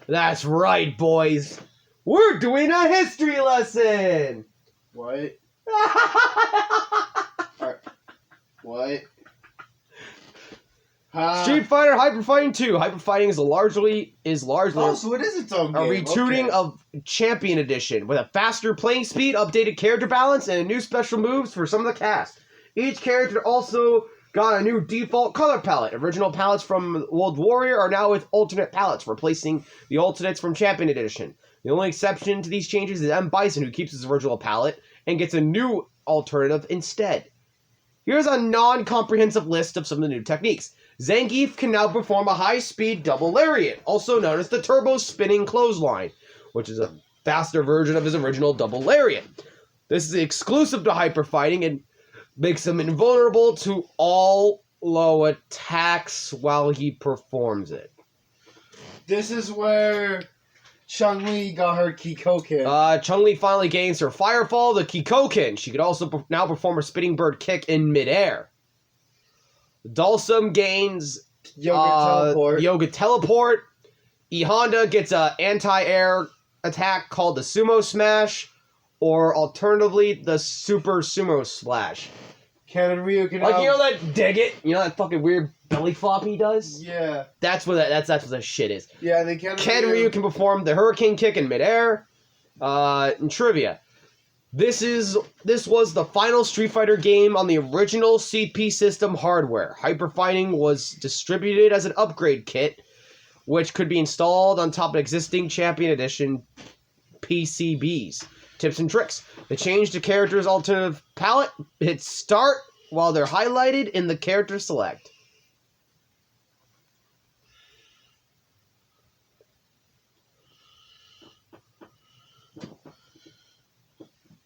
That's right, boys. We're doing a history lesson. What? What? Street Fighter Hyper Fighting 2. Hyper Fighting is largely Oh, so it is its own a game. retooling Okay. of Champion Edition with a faster playing speed, updated character balance, and new special moves for some of the cast. Each character also got a new default color palette. Original palettes from World Warrior are now with alternate palettes, replacing the alternates from Champion Edition. The only exception to these changes is M. Bison, who keeps his original palette and gets a new alternative instead. Here's a non-comprehensive list of some of the new techniques. Zangief can now perform a high-speed double lariat, also known as the Turbo Spinning Clothesline, which is a faster version of his original double lariat. This is exclusive to Hyper Fighting and makes him invulnerable to all low attacks while he performs it. This is where Chun-Li got her Kikoken. Chun-Li finally gains her Firefall, the Kikoken. She could also now perform a Spinning Bird kick in midair. Dhalsim gains Yoga Teleport. E Honda gets an anti-air attack called the Sumo Smash, or alternatively, the Super Sumo Splash. Ken and Ryu can Like, you know that dig it? You know that fucking weird belly flop he does? Yeah. That's what that's what the shit is. Yeah, they can. Ken Ryu can perform the Hurricane Kick in midair. In trivia, this was the final Street Fighter game on the original CP system hardware. Hyper Fighting was distributed as an upgrade kit, which could be installed on top of existing Champion Edition PCBs. Tips and tricks. The change to characters' alternative palette hit start while they're highlighted in the character select.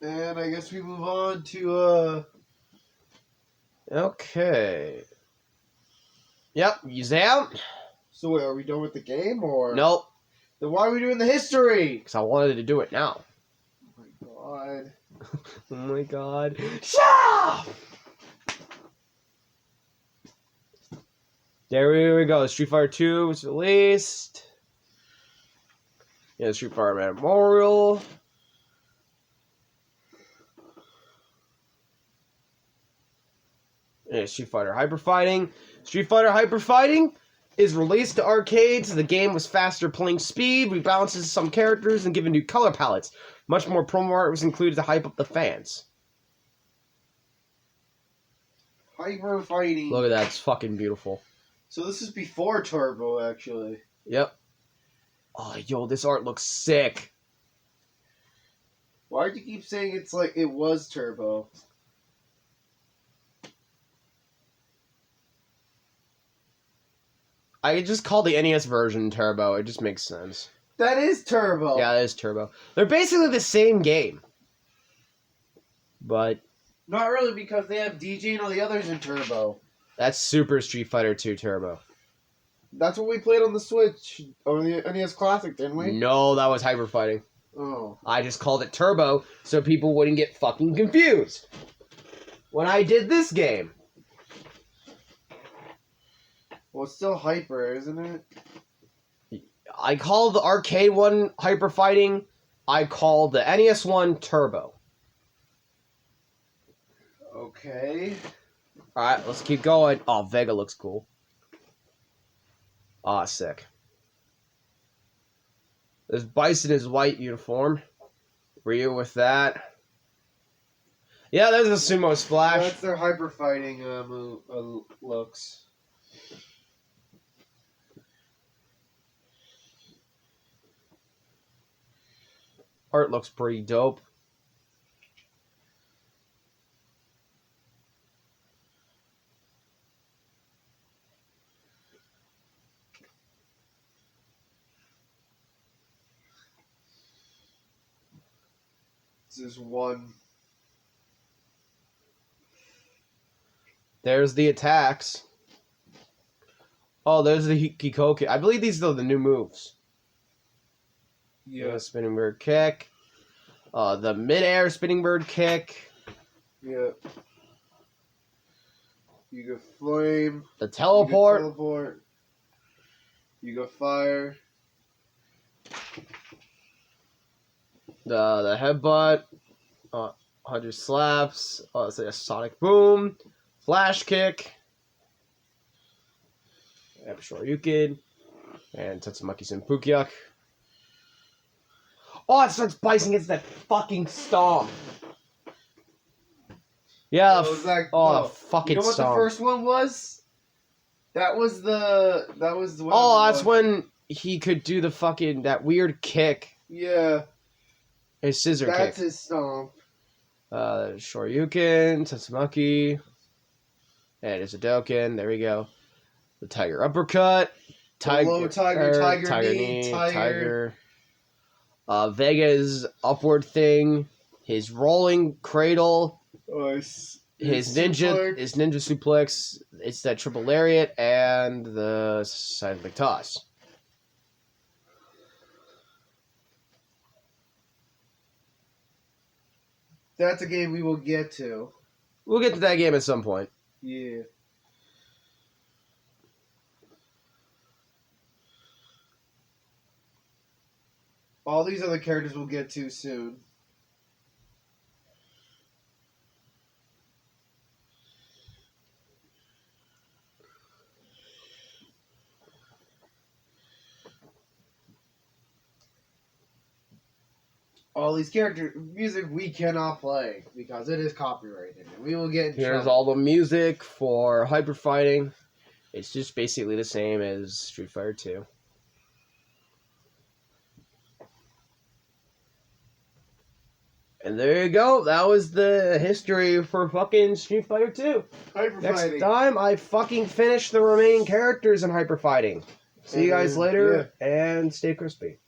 And I guess we move on to Okay. Yep, he's out. So wait, are we done with the game or Nope, Then why are we doing the history? because I wanted to do it now. Oh my god. Oh my god. Shut up! There we go. Street Fighter 2 was released. Yeah, Street Fighter Memorial. Yeah, Street Fighter Hyper Fighting. Street Fighter Hyper Fighting is released to arcades. The game was faster playing speed, rebalances some characters, and given new color palettes. Much more promo art was included to hype up the fans. Hyper Fighting. Look at that, it's fucking beautiful. So this is before Turbo, actually. Yep. Oh, yo, this art looks sick. Why do you keep saying it's like it was Turbo? I just call the NES version Turbo. It just makes sense. That is Turbo. Yeah, that is Turbo. They're basically the same game. But Not really, because they have DJ and all the others in Turbo. that's Super Street Fighter 2 Turbo. That's what we played on the Switch, on the NES Classic, didn't we? No, that was Hyper Fighting. Oh. I just called it Turbo so people wouldn't get fucking confused. When I did this game. Well, it's still Hyper, isn't it? I called the arcade one Hyper Fighting. I called the NES one Turbo. Okay. Alright, let's keep going. Oh, Vega looks cool. Ah, sick. There's Bison in his white uniform. Ryu with that. Yeah, there's a sumo splash. That's their Hyper Fighting looks. Art looks pretty dope. This is one. There's the attacks. Oh, there's the Kikoken. I believe these are the new moves. Yeah. The spinning bird kick. The mid-air spinning bird kick. Yeah. You go flame. The teleport. You go fire. The headbutt, 100 slaps, let's say a sonic boom, flash kick, Shoryuken, and Tatsumaki Senpukyuk. Oh, it starts biting against that fucking stomp. Yeah, It was like, the fucking you know what stomp. the first one was? That was the Oh, that's when he could do the fucking, that weird kick. Yeah. His scissor kick. That's his stomp. Shoryuken, Tatsumaki, and Izudoken. There we go. The Tiger Uppercut. Low tiger knee, Tiger. Vega's upward thing. His rolling cradle. His ninja suplex. It's that triple lariat and the seismic toss. That's a game we will get to. We'll get to that game at some point. Yeah. All these other characters we'll get to soon. All these character music we cannot play because it is copyrighted, and we will get in Here's trouble. all the music for Hyper Fighting. It's just basically the same as Street Fighter 2. And there you go. That was the history for fucking Street Fighter 2. Hyper Next Fighting. time, I fucking finish the remaining characters in Hyper Fighting. See you guys later, and stay crispy.